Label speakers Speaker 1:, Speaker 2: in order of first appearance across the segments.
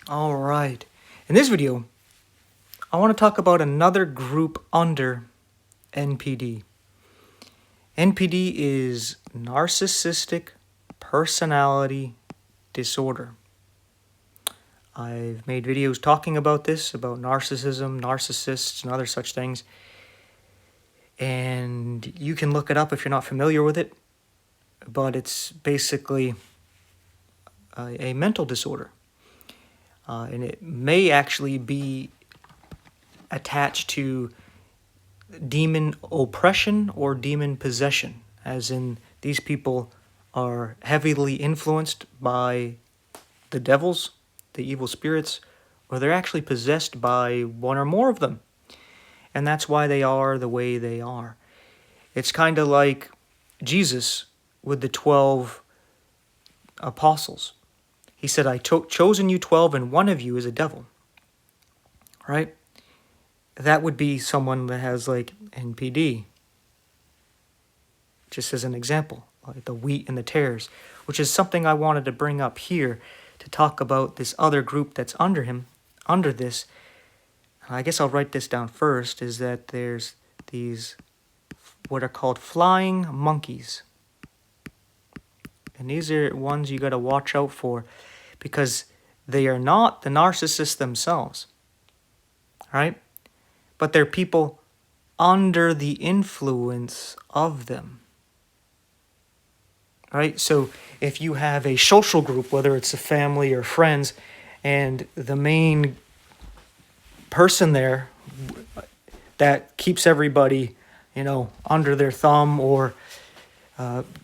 Speaker 1: All right. In this video, I want to talk about another group under NPD. NPD is narcissistic personality disorder. I've made videos talking about this, about narcissism, narcissists, and other such things. And you can look it up if you're not familiar with it. But it's basically a mental disorder. And it may actually be attached to demon oppression or demon possession, as in these people are heavily influenced by the devils, the evil spirits, or they're actually possessed by one or more of them. And that's why they are the way they are. It's kind of like Jesus with the 12 apostles. He said, I chosen you 12 and one of you is a devil. Right? That would be someone that has like NPD. Just as an example, like the wheat and the tares, which is something I wanted to bring up here to talk about this other group that's under him, under this. I guess I'll write this down first, is that there's these what are called flying monkeys. And these are ones you got to watch out for because they are not the narcissists themselves, right? But they're people under the influence of them, right? So if you have a social group, whether it's a family or friends, and the main person there that keeps everybody, under their thumb, or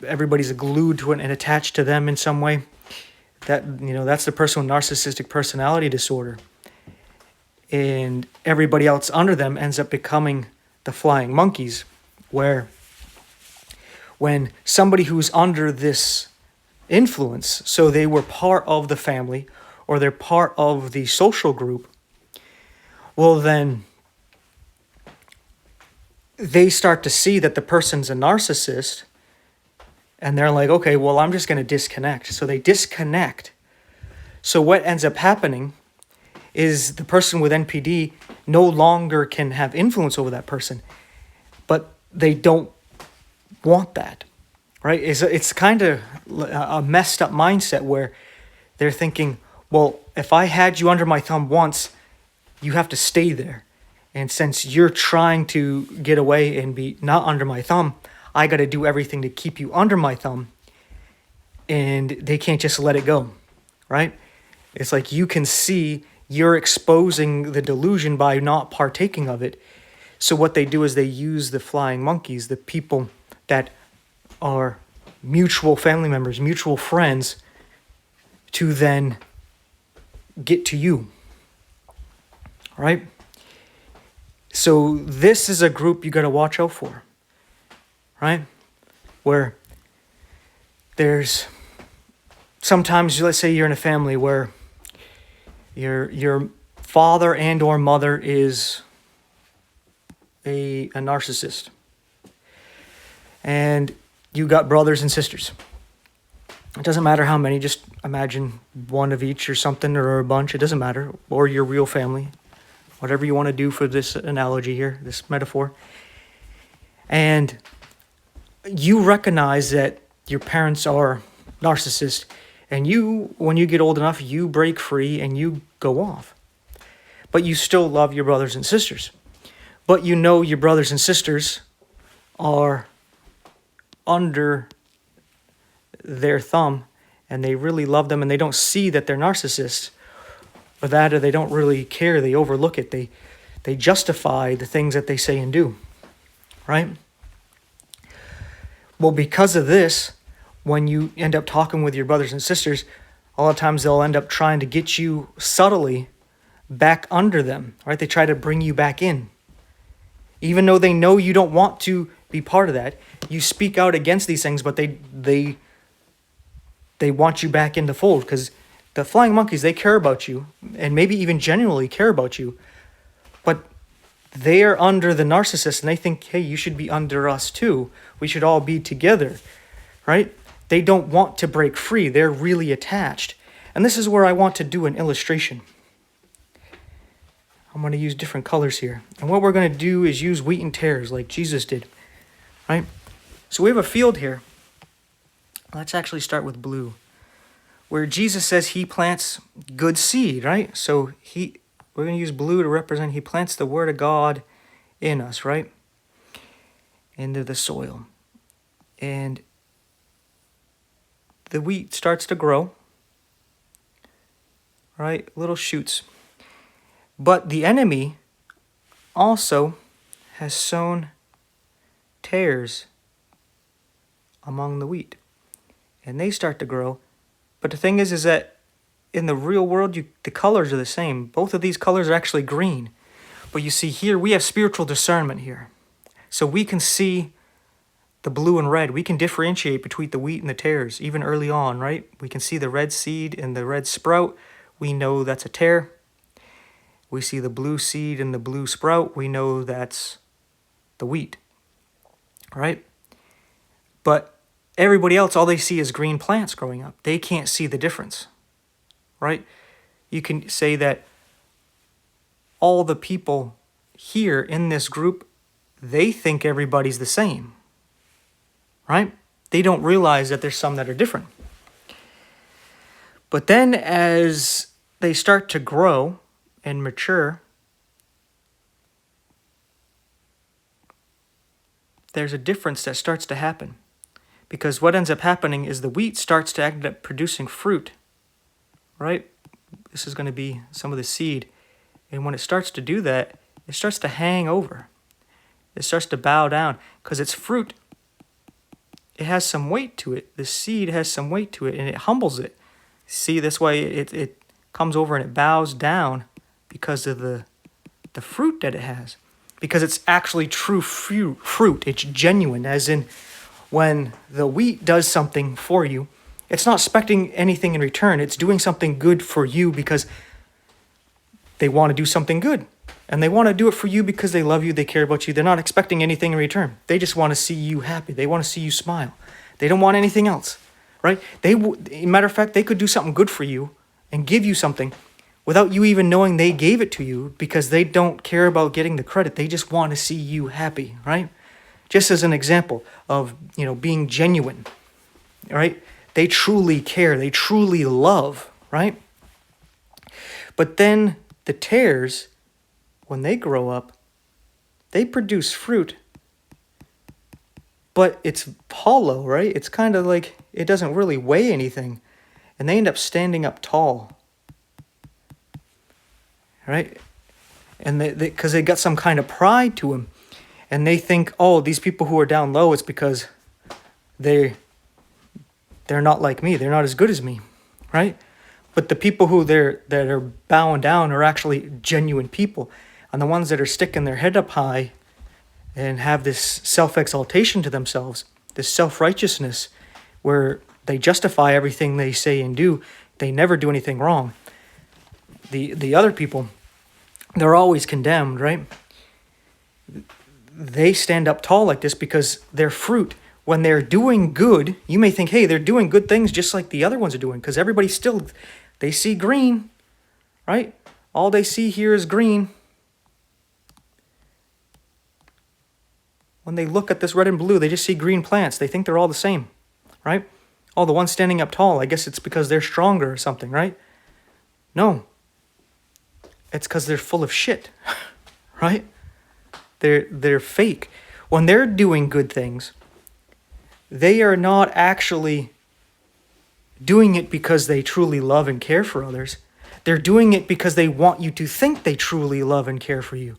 Speaker 1: everybody's glued to it and attached to them in some way, that's the person with narcissistic personality disorder. And everybody else under them ends up becoming the flying monkeys, where when somebody who's under this influence, so they were part of the family or they're part of the social group, well then they start to see that the person's a narcissist, and they're like, okay, well, I'm just going to disconnect. So they disconnect. So what ends up happening is the person with NPD no longer can have influence over that person, but they don't want that, right? It's kind of a messed up mindset where they're thinking, well, if I had you under my thumb once, you have to stay there. And since you're trying to get away and be not under my thumb, I got to do everything to keep you under my thumb, and they can't just let it go, right? It's like you can see you're exposing the delusion by not partaking of it. So what they do is they use the flying monkeys, the people that are mutual family members, mutual friends, to then get to you, right? So this is a group you got to watch out for, right? Where there's sometimes, let's say you're in a family where your father and or mother is a narcissist, and you got brothers and sisters. It doesn't matter how many, just imagine one of each or something, or a bunch, it doesn't matter, or your real family, whatever you want to do for this analogy here, this metaphor. And you recognize that your parents are narcissists, and you, when you get old enough, you break free and you go off. But you still love your brothers and sisters. But you know your brothers and sisters are under their thumb, and they really love them, and they don't see that they're narcissists, or they don't really care. They overlook it. They justify the things that they say and do, right? Well, because of this, when you end up talking with your brothers and sisters, a lot of times they'll end up trying to get you subtly back under them, right? They try to bring you back in. Even though they know you don't want to be part of that, you speak out against these things, but they want you back in the fold, because the flying monkeys, they care about you, and maybe even genuinely care about you, but they are under the narcissist, and they think, hey, you should be under us too. We should all be together, right? They don't want to break free. They're really attached. And this is where I want to do an illustration. I'm going to use different colors here. And what we're going to do is use wheat and tares like Jesus did, right? So we have a field here. Let's actually start with blue, where Jesus says he plants good seed, right? So we're going to use blue to represent he plants the word of God in us, right? Into the soil. And the wheat starts to grow, right? Little shoots. But the enemy also has sown tares among the wheat. And they start to grow. But the thing is that in the real world, the colors are the same. Both of these colors are actually green. But you see here, we have spiritual discernment here. So we can see the blue and red. We can differentiate between the wheat and the tares, even early on, right? We can see the red seed and the red sprout. We know that's a tare. We see the blue seed and the blue sprout. We know that's the wheat, right? But everybody else, all they see is green plants growing up. They can't see the difference, right? You can say that all the people here in this group, they think everybody's the same, right? They don't realize that there's some that are different. But then as they start to grow and mature, there's a difference that starts to happen. Because what ends up happening is the wheat starts to end up producing fruit, right? This is going to be some of the seed. And when it starts to do that, it starts to hang over. It starts to bow down because its fruit, it has some weight to it. The seed has some weight to it and it humbles it. See, this way it comes over and it bows down because of the fruit that it has. Because it's actually true fruit. It's genuine, as in when the wheat does something for you, it's not expecting anything in return. It's doing something good for you because they want to do something good. And they want to do it for you because they love you, they care about you. They're not expecting anything in return. They just want to see you happy. They want to see you smile. They don't want anything else, right? Matter of fact, they could do something good for you and give you something without you even knowing they gave it to you because they don't care about getting the credit. They just want to see you happy, right? Just as an example of, being genuine, right? They truly care. They truly love, right? But then the tares, when they grow up, they produce fruit, but it's hollow, right? It's kind of like it doesn't really weigh anything, and they end up standing up tall, right? And because they got some kind of pride to them, and they think, oh, these people who are down low, it's because they're not like me. They're not as good as me, right? But the people that are bowing down are actually genuine people. And the ones that are sticking their head up high and have this self-exaltation to themselves, this self-righteousness, where they justify everything they say and do, they never do anything wrong. The other people, they're always condemned, right? They stand up tall like this because their fruit, when they're doing good, you may think, hey, they're doing good things just like the other ones are doing, because everybody still, they see green, right? All they see here is green. When they look at this red and blue, they just see green plants. They think they're all the same, right? Oh, the one standing up tall, I guess it's because they're stronger or something, right? No. It's because they're full of shit, right? They're fake. When they're doing good things, they are not actually doing it because they truly love and care for others. They're doing it because they want you to think they truly love and care for you.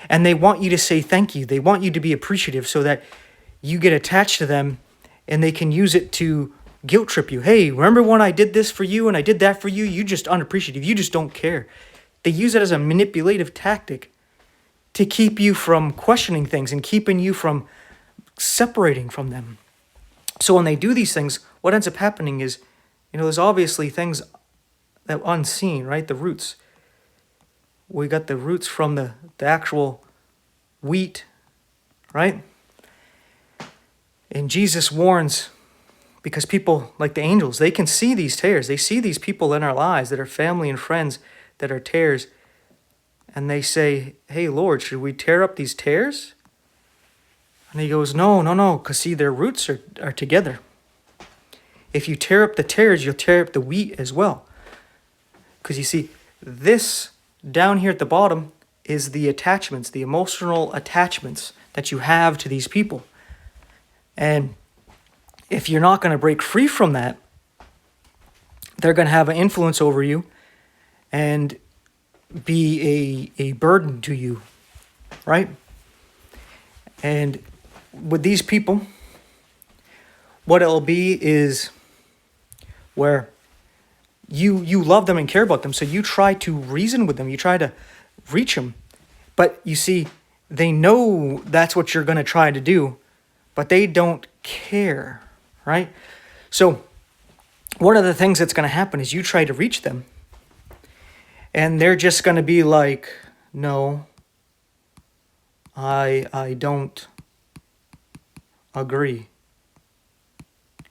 Speaker 1: And they want you to say thank you. They want you to be appreciative so that you get attached to them and they can use it to guilt trip you. Hey, remember when I did this for you and I did that for you? You just unappreciative. You just don't care. They use it as a manipulative tactic to keep you from questioning things and keeping you from separating from them. So when they do these things, what ends up happening is, there's obviously things that are unseen, right? The roots. We got the roots from the actual wheat, right? And Jesus warns Because people, like the angels, they can see these tares. They see these people in our lives that are family and friends that are tares. And they say, hey, Lord, should we tear up these tares? And he goes, no, because see, their roots are together. If you tear up the tares, you'll tear up the wheat as well. Because you see, this down here at the bottom is the attachments, the emotional attachments that you have to these people. And if you're not going to break free from that, they're going to have an influence over you and be a burden to you, right? And with these people, what it'll be is where you love them and care about them, so you try to reason with them, you try to reach them. But you see, they know that's what you're going to try to do, but they don't care, right? So one of the things that's going to happen is you try to reach them, and they're just going to be like, no, I don't agree,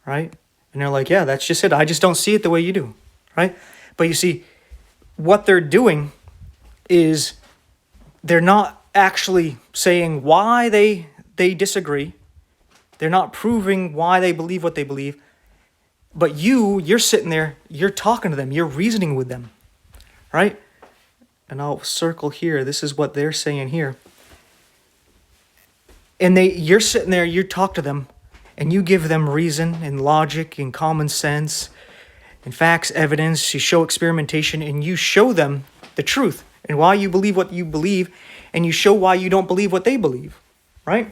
Speaker 1: right? And they're like, yeah, that's just it. I just don't see it the way you do, right? But you see, what they're doing is they're not actually saying why they disagree. They're not proving why they believe what they believe. But you're sitting there, you're talking to them, you're reasoning with them, right? And I'll circle here. This is what they're saying here. And you're sitting there, you talk to them, and you give them reason and logic and common sense and facts, evidence. You show experimentation, and you show them the truth and why you believe what you believe, and you show why you don't believe what they believe, right?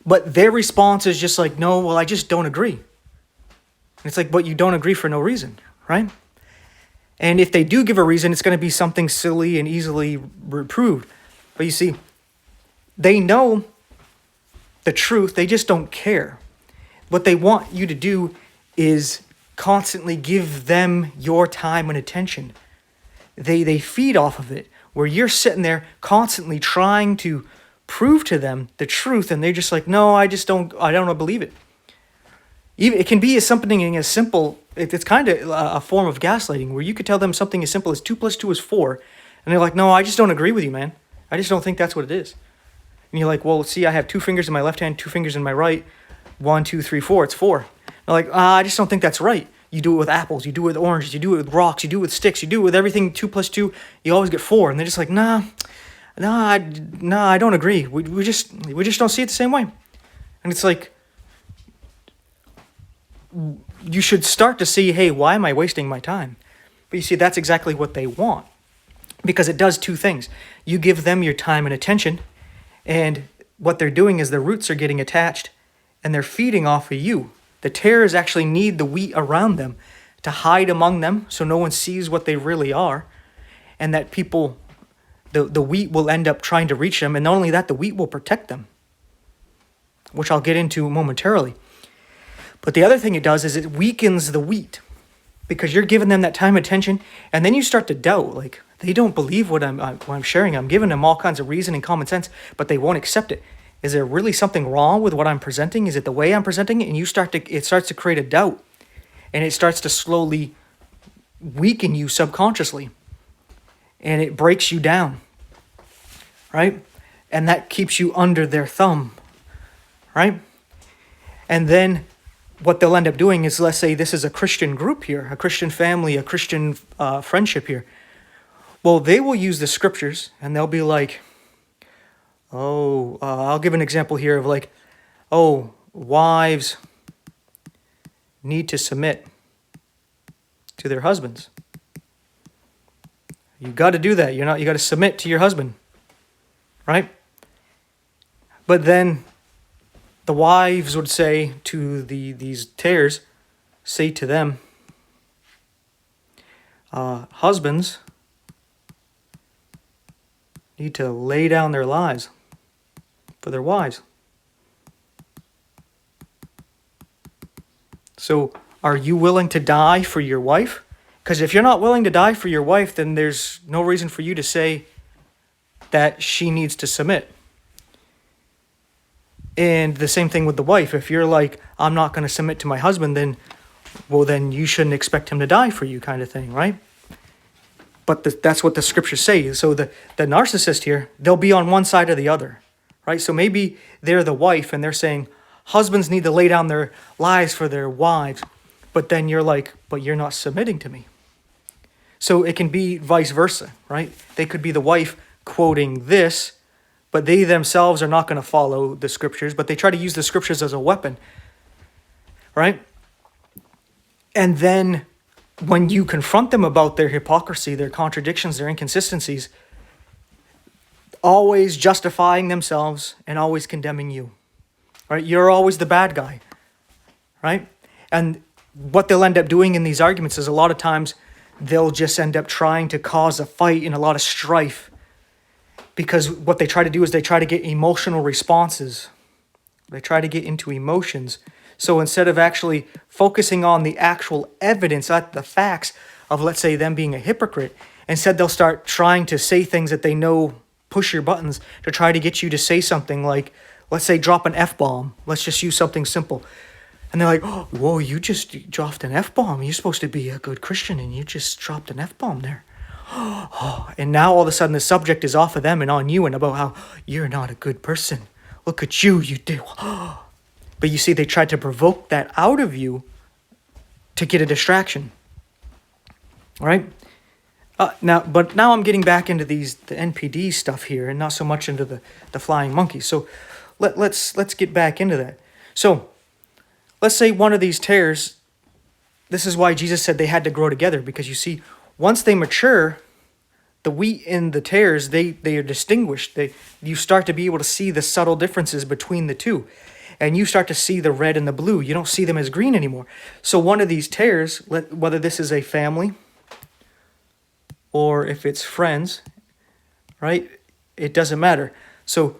Speaker 1: But their response is just like, no, well, I just don't agree. And it's like, but you don't agree for no reason, right? And if they do give a reason, it's going to be something silly and easily reproved. But you see, they know the truth, they just don't care. What they want you to do is constantly give them your time and attention. They feed off of it, where you're sitting there constantly trying to prove to them the truth, and they're just like, no, I don't believe it. Even it can be something as simple, it's kind of a form of gaslighting, where you could tell them something as simple as 2 + 2 is 4, and they're like, no, I just don't agree with you, man. I just don't think that's what it is. And you're like, well, see, I have 2 fingers in my left hand, 2 fingers in my right. 1, 2, 3, 4. It's 4. They're like, I just don't think that's right. You do it with apples. You do it with oranges. You do it with rocks. You do it with sticks. You do it with everything 2 + 2. You always get 4. And they're just like, nah, I don't agree. We just don't see it the same way. And it's like, you should start to see, hey, why am I wasting my time? But you see, that's exactly what they want, because it does 2 things. You give them your time and attention, and what they're doing is their roots are getting attached, and they're feeding off of you. The tares actually need the wheat around them to hide among them, so no one sees what they really are, and that people, the wheat will end up trying to reach them, and not only that, the wheat will protect them, which I'll get into momentarily. But the other thing it does is it weakens the wheat, because you're giving them that time and attention, and then you start to doubt, like, they don't believe what I'm sharing. I'm giving them all kinds of reason and common sense, but they won't accept it. Is there really something wrong with what I'm presenting? Is it the way I'm presenting it? And it starts to create a doubt, and it starts to slowly weaken you subconsciously, and it breaks you down, right? And that keeps you under their thumb, right? And then what they'll end up doing is, let's say this is a Christian group here, a Christian family, a Christian friendship here. Well, they will use the scriptures, and they'll be like, I'll give an example here of like, wives need to submit to their husbands. You got to do that. You got to submit to your husband, right? But then the wives would say to these tares, say to them, husbands need to lay down their lives for their wives. So are you willing to die for your wife? Because if you're not willing to die for your wife, then there's no reason for you to say that she needs to submit. And the same thing with the wife. If you're like, I'm not going to submit to my husband, then you shouldn't expect him to die for you, kind of thing, right? But that's what the scriptures say. So the narcissist here, they'll be on one side or the other, right? So maybe they're the wife and they're saying, husbands need to lay down their lives for their wives. But then you're like, but you're not submitting to me. So it can be vice versa, right? They could be the wife quoting this, but they themselves are not going to follow the scriptures, but they try to use the scriptures as a weapon, right? And then when you confront them about their hypocrisy, their contradictions, their inconsistencies, always justifying themselves and always condemning you, right? You're always the bad guy, right? And what they'll end up doing in these arguments is a lot of times they'll just end up trying to cause a fight and a lot of strife, because what they try to do is they try to get emotional responses. They try to get into emotions. So instead of actually focusing on the actual evidence, the facts of, let's say, them being a hypocrite, instead they'll start trying to say things that they know push your buttons to try to get you to say something like, let's say, drop an F-bomb. Let's just use something simple. And they're like, oh, whoa, you just dropped an F-bomb. You're supposed to be a good Christian and you just dropped an F-bomb there. Oh, and now all of a sudden the subject is off of them and on you and about how you're not a good person. Look at you do. But you see, they tried to provoke that out of you to get a distraction. All right? Now I'm getting back into the NPD stuff here and not so much into the flying monkeys. So let's get back into that. So let's say one of these tares, this is why Jesus said they had to grow together, because you see, once they mature, the wheat and the tares, they are distinguished. You start to be able to see the subtle differences between the two. And you start to see the red and the blue. You don't see them as green anymore. So one of these tares, whether this is a family or if it's friends, right? It doesn't matter. So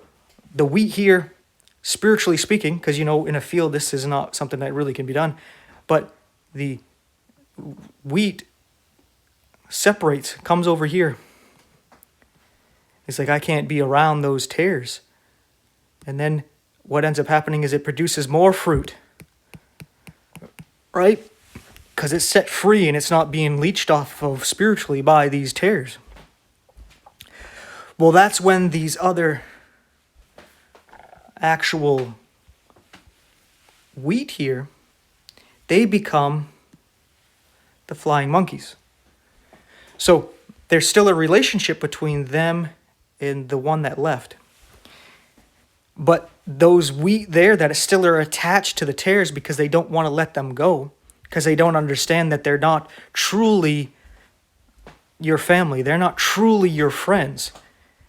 Speaker 1: the wheat here, spiritually speaking, because in a field this is not something that really can be done, but the wheat separates, comes over here. It's like, I can't be around those tares. And then what ends up happening is it produces more fruit, right? Because it's set free and it's not being leached off of spiritually by these tares. Well, that's when these other actual wheat here, they become the flying monkeys. So there's still a relationship between them and the one that left. But those wheat there that still are attached to the tares because they don't want to let them go, because they don't understand that they're not truly your family. They're not truly your friends.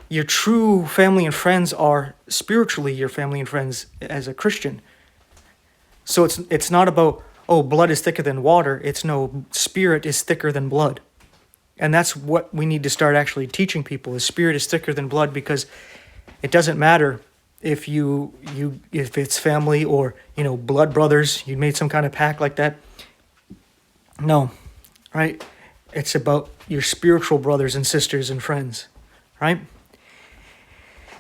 Speaker 1: Your true family and friends are spiritually your family and friends as a Christian. So it's not about, oh, blood is thicker than water. It's no, spirit is thicker than blood. And that's what we need to start actually teaching people, is spirit is thicker than blood, because it doesn't matter if if it's family or, blood brothers, you made some kind of pact like that. No, right? It's about your spiritual brothers and sisters and friends, right?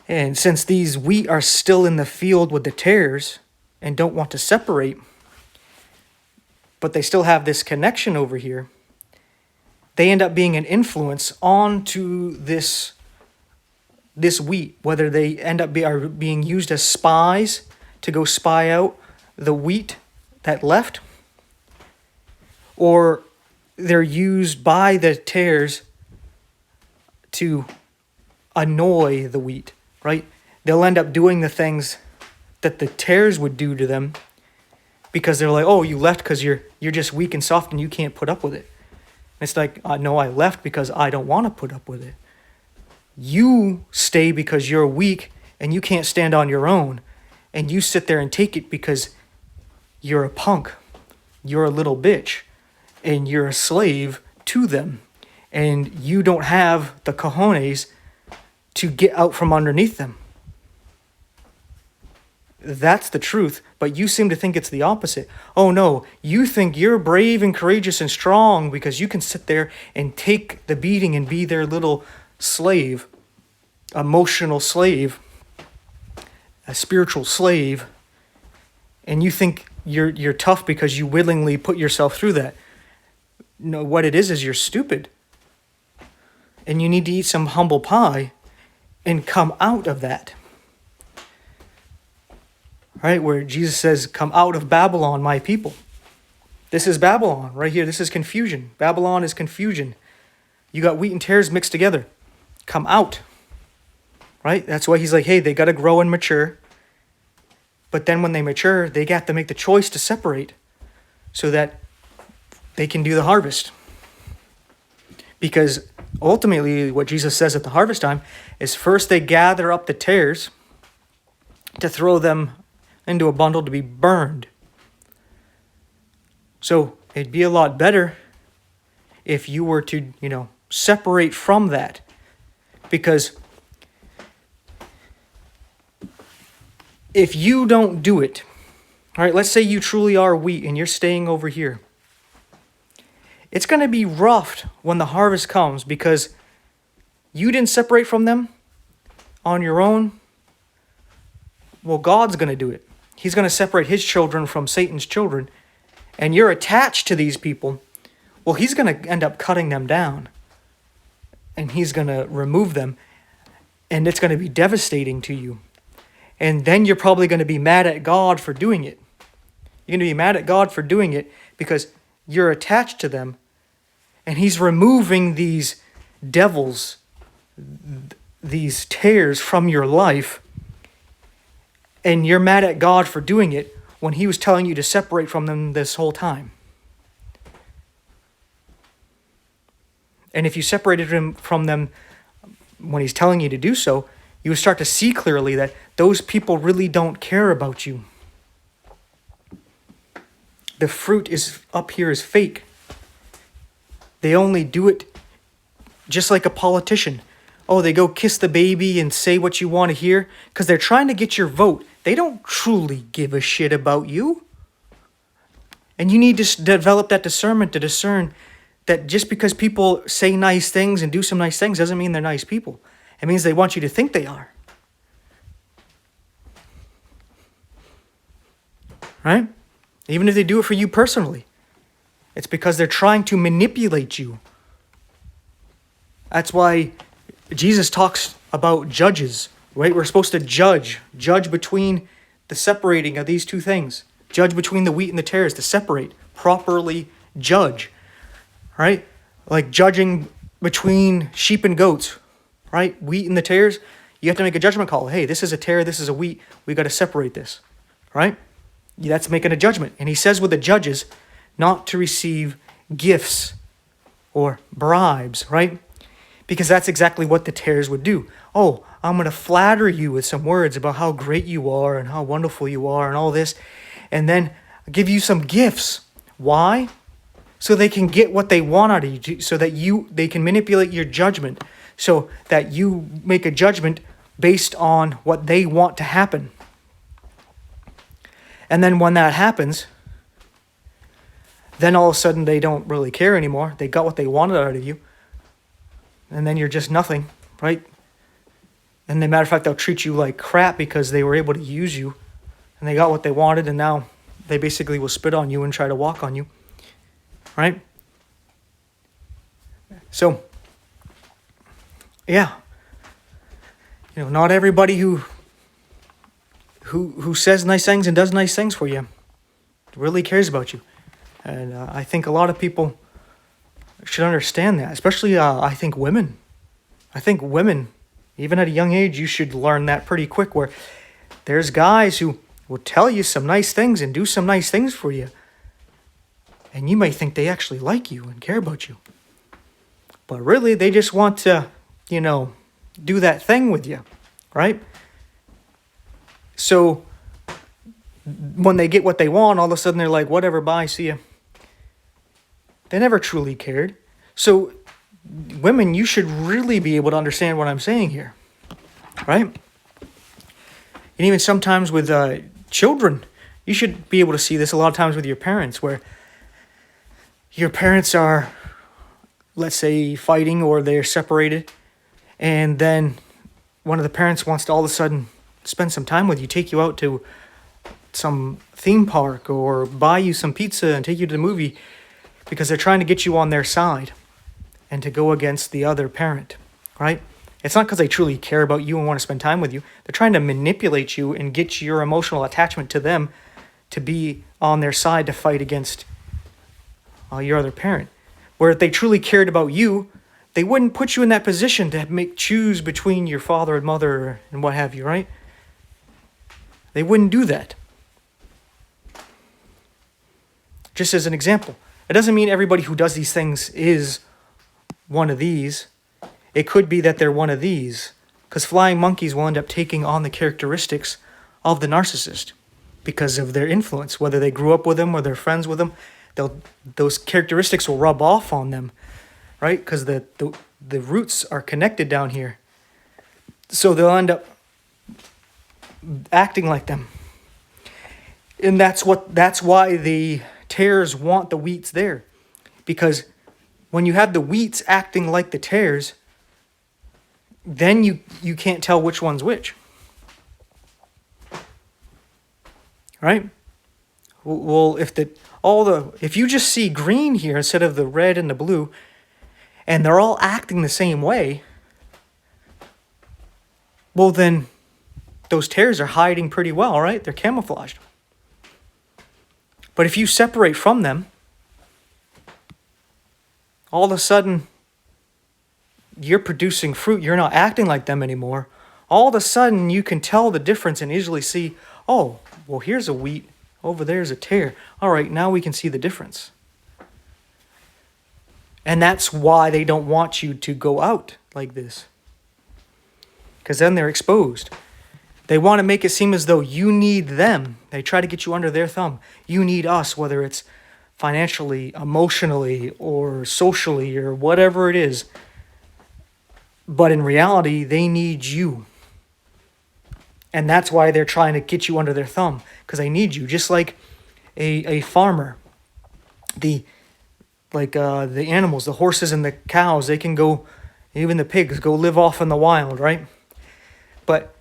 Speaker 1: And since these wheat are still in the field with the tares and don't want to separate, but they still have this connection over here, they end up being an influence onto this wheat, whether they end up are being used as spies to go spy out the wheat that left, or they're used by the tares to annoy the wheat, right? They'll end up doing the things that the tares would do to them because they're like, oh, you left because you're just weak and soft and you can't put up with it. And it's like, no, I left because I don't want to put up with it. You stay because you're weak and you can't stand on your own. And you sit there and take it because you're a punk. You're a little bitch. And you're a slave to them. And you don't have the cojones to get out from underneath them. That's the truth, but you seem to think it's the opposite. Oh no, you think you're brave and courageous and strong because you can sit there and take the beating and be their little slave, emotional slave. a spiritual slave, and you think you're tough because you willingly put yourself through that. No, what it is you're stupid. And you need to eat some humble pie and come out of that. Right? Where Jesus says, come out of Babylon, my people. This is Babylon right here. This is confusion. Babylon is confusion. You got wheat and tares mixed together. Come out. Right? That's why he's like, hey, they got to grow and mature. But then when they mature, they got to make the choice to separate so that they can do the harvest. Because ultimately, what Jesus says at the harvest time is first they gather up the tares to throw them into a bundle to be burned. So it'd be a lot better if you were to, separate from that. Because if you don't do it, all right, let's say you truly are wheat and you're staying over here. It's going to be rough when the harvest comes because you didn't separate from them on your own. Well, God's going to do it. He's going to separate his children from Satan's children. And you're attached to these people. Well, he's going to end up cutting them down. And he's going to remove them. And it's going to be devastating to you. And then you're probably going to be mad at God for doing it. You're going to be mad at God for doing it because you're attached to them. And he's removing these devils, these tares from your life. And you're mad at God for doing it when he was telling you to separate from them this whole time. And if you separated him from them when he's telling you to do so, you would start to see clearly that those people really don't care about you. The fruit is up here is fake. They only do it just like a politician. Oh, they go kiss the baby and say what you want to hear because they're trying to get your vote. They don't truly give a shit about you. And you need to develop that discernment to discern that just because people say nice things and do some nice things doesn't mean they're nice people. It means they want you to think they are. Right? Even if they do it for you personally. It's because they're trying to manipulate you. That's why Jesus talks about judges, right? We're supposed to judge between the separating of these two things. Judge between the wheat and the tares, to separate, properly judge, right? Like judging between sheep and goats, right? Wheat and the tares, you have to make a judgment call. Hey, this is a tare, this is a wheat. We got to separate this, right? That's making a judgment. And he says with the judges not to receive gifts or bribes, right? Because that's exactly what the tares would do. Oh, I'm going to flatter you with some words about how great you are and how wonderful you are and all this. And then give you some gifts. Why? So they can get what they want out of you. So that they can manipulate your judgment. So that you make a judgment based on what they want to happen. And then when that happens, then all of a sudden they don't really care anymore. They got what they wanted out of you. And then you're just nothing, right? And as a matter of fact, they'll treat you like crap because they were able to use you. And they got what they wanted, and now they basically will spit on you and try to walk on you. Right? So, yeah. Not everybody who says nice things and does nice things for you really cares about you. And I think a lot of people should understand that, especially I think women. I think women, even at a young age, you should learn that pretty quick, where there's guys who will tell you some nice things and do some nice things for you. And you may think they actually like you and care about you. But really, they just want to, do that thing with you, right? So when they get what they want, all of a sudden they're like, whatever, bye, see ya. They never truly cared. So women, you should really be able to understand what I'm saying here, right? And even sometimes with children, you should be able to see this a lot of times with your parents, where your parents are, let's say, fighting or they're separated, and then one of the parents wants to all of a sudden spend some time with you, take you out to some theme park or buy you some pizza and take you to the movie, because they're trying to get you on their side and to go against the other parent, right? It's not because they truly care about you and want to spend time with you. They're trying to manipulate you and get your emotional attachment to them to be on their side to fight against your other parent. Where if they truly cared about you, they wouldn't put you in that position to choose between your father and mother and what have you, right? They wouldn't do that. Just as an example, it doesn't mean everybody who does these things is one of these. It could be that they're one of these, because flying monkeys will end up taking on the characteristics of the narcissist because of their influence, whether they grew up with them or they're friends with them. Those characteristics will rub off on them, right? Because the roots are connected down here. So they'll end up acting like them. And that's why the tares want the wheats there. Because when you have the wheats acting like the tares, then you can't tell which one's which. Right? Well, if you just see green here instead of the red and the blue, and they're all acting the same way, well then those tares are hiding pretty well, right? They're camouflaged. But if you separate from them, all of a sudden you're producing fruit. You're not acting like them anymore. All of a sudden you can tell the difference and easily see, oh, well, here's a wheat. Over there's a tare. All right, now we can see the difference. And that's why they don't want you to go out like this. Because then they're exposed. They want to make it seem as though you need them. They try to get you under their thumb. You need us, whether it's financially, emotionally, or socially, or whatever it is. But in reality, they need you. And that's why they're trying to get you under their thumb. Because they need you. Just like a farmer. The animals, the horses and the cows, they can go, even the pigs, go live off in the wild, right? But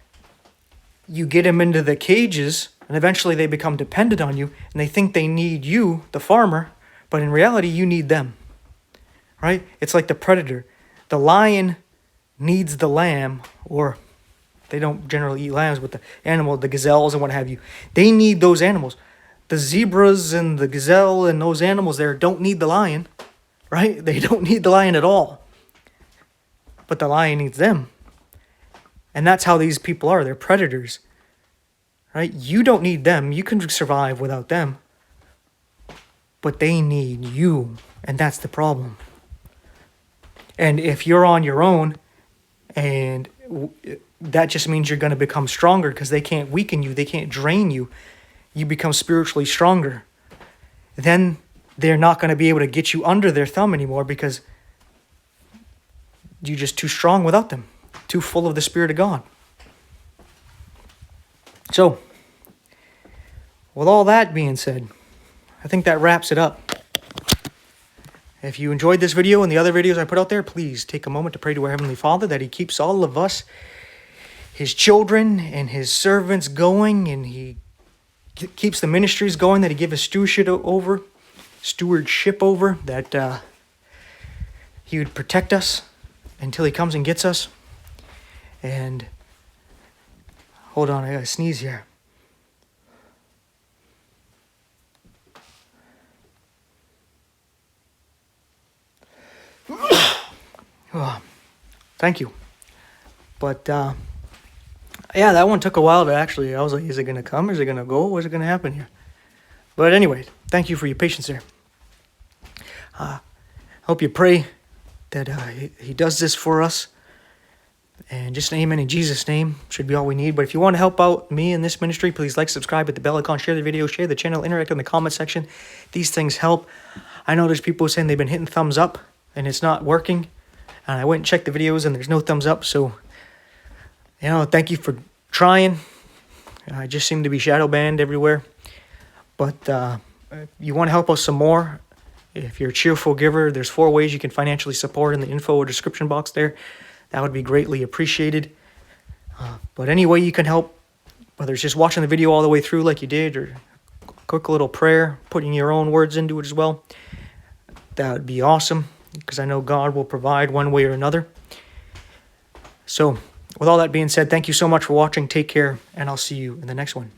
Speaker 1: you get them into the cages, and eventually they become dependent on you, and they think they need you, the farmer, but in reality, you need them, right? It's like the predator. The lion needs the lamb, or they don't generally eat lambs, but the animal, the gazelles and what have you, they need those animals. The zebras and the gazelle and those animals there don't need the lion, right? They don't need the lion at all. But the lion needs them. And that's how these people are. They're predators, right? You don't need them. You can survive without them. But they need you. And that's the problem. And if you're on your own, and that just means you're going to become stronger because they can't weaken you. They can't drain you. You become spiritually stronger. Then they're not going to be able to get you under their thumb anymore because you're just too strong without them. Too full of the Spirit of God. So, with all that being said, I think that wraps it up. If you enjoyed this video and the other videos I put out there, please take a moment to pray to our Heavenly Father that He keeps all of us, His children and His servants going, and He keeps the ministries going that He gives us stewardship over, that He would protect us until He comes and gets us. And hold on, I gotta sneeze here. Oh, thank you. But yeah, that one took a while to actually, I was like, is it gonna come? Is it gonna go? What's it gonna happen here? But anyway, thank you for your patience there. Hope you pray that He does this for us. And just an amen in Jesus' name should be all we need. But if you want to help out me in this ministry, please like, subscribe, hit the bell icon, share the video, share the channel, interact in the comment section. These things help. I know there's people saying they've been hitting thumbs up and it's not working. And I went and checked the videos and there's no thumbs up. So, thank you for trying. I just seem to be shadow banned everywhere. But if you want to help us some more, if you're a cheerful giver, there's 4 ways you can financially support in the info or description box there. That would be greatly appreciated. But any way you can help whether it's just watching the video all the way through like you did, or a quick little prayer, putting your own words into it as well, that would be awesome, because I know God will provide one way or another. So with all that being said, thank you so much for watching. Take care, and I'll see you in the next one.